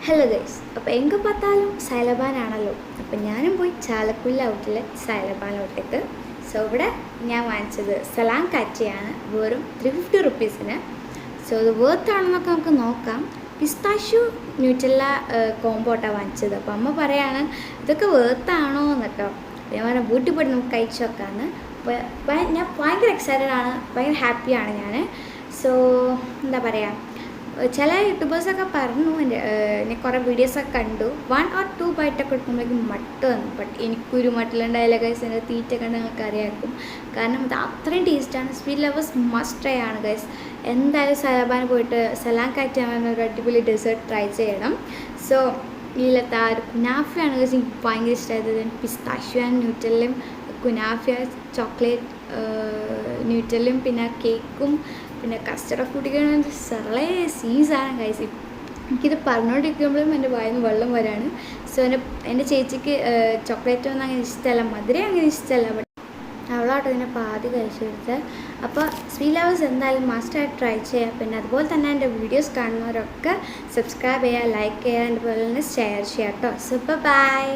Hello guys, അപ്പോൾ എங்கே பார்த்தாலும் സൈലബാനാണല്ലോ. അപ്പോൾ ഞാനും പോയി ചാലക്കുടി ഔട്ടിലെ സൈലബാൻ. സോ ഇവിടെ ഞാൻ വാങ്ങിച്ചത് സലാം കാറ്റയാണ്, വെറും 350 റുപ്പീസിന്. സോ ഇത് വേർത്താണെന്നൊക്കെ നമുക്ക് നോക്കാം. പിസ്താഷ്യൂ ന്യൂട്ടെല്ല കോമ്പോട്ടാണ് വാങ്ങിച്ചത്. അപ്പോൾ അമ്മ പറയാണ് ഇതൊക്കെ വേർത്താണോ എന്നൊക്കെ. ഞാൻ പറഞ്ഞാൽ വീട്ടിൽ പോയിട്ട് നമുക്ക് കഴിച്ച് നോക്കാമെന്ന്. അപ്പോൾ ഞാൻ ഭയങ്കര എക്സൈറ്റഡ് ആണ്, ഭയങ്കര ഹാപ്പിയാണ് ഞാൻ. സോ എന്താ പറയുക, ചില യൂട്യൂബേഴ്സൊക്കെ പറഞ്ഞു, ഞാൻ കുറേ വീഡിയോസൊക്കെ കണ്ടു, 1 or 2 ബൈറ്റൊക്കെ എടുക്കുമ്പോഴേക്കും മട്ട് വന്നു. ബട്ട് എനിക്കൊരു മട്ടിലുണ്ടായില്ല ഗൈസ്. എൻ്റെ തീറ്റ കണ്ട് നിങ്ങൾക്ക് അറിയാക്കും, കാരണം ഇത് അത്രയും ടേസ്റ്റാണ്. സ്വീറ്റ് ലവേഴ്സ് മസ്റ്റ് ട്രൈ ആണ് ഗൈസ്. എന്തായാലും സലാബാൻ പോയിട്ട് സലാം കാറ്റാൻ ഒരു അടിപൊളി ഡെസേർട്ട് ട്രൈ ചെയ്യണം. സോ ഇതിലത്തെ ആ ഒരു കുനാഫയാണ് ഗൈസ് എനിക്ക് ഭയങ്കര ഇഷ്ടമായത്. പിസ്താഷ്യൂ ആൻഡ് ന്യൂട്ടെല്ലയും കുനാഫിയ ചോക്ലേറ്റ് ന്യൂട്ടെല്ലയും പിന്നെ കേക്കും പിന്നെ കസ്റ്റർഡൊക്കെ കുടിക്കുന്നത് സറളേ സീസാണ് ഗൈസ്. എനിക്കിത് പറഞ്ഞുകൊണ്ടിരിക്കുമ്പോഴും എൻ്റെ വായിൽ നിന്ന് വെള്ളം വരാണ്. സോ എൻ്റെ ചേച്ചിക്ക് ചോക്ലേറ്റ് ഒന്നും അങ്ങനെ ഇഷ്ടമല്ല, മധുരം അങ്ങനെ ഇഷ്ടമല്ല. ബട്ട് അവളോട്ട് ഇതിനെ പാതി കഴിച്ചെടുത്ത്. അപ്പോൾ സ്വീറ്റ് ലവേഴ്സ് എന്തായാലും മസ്റ്റായിട്ട് ട്രൈ ചെയ്യുക. പിന്നെ അതുപോലെ തന്നെ എൻ്റെ വീഡിയോസ് കാണുന്നവരൊക്കെ സബ്സ്ക്രൈബ് ചെയ്യുക, ലൈക്ക് ചെയ്യുക, അതുപോലെ തന്നെ ഷെയർ ചെയ്യുക കേട്ടോ. So by.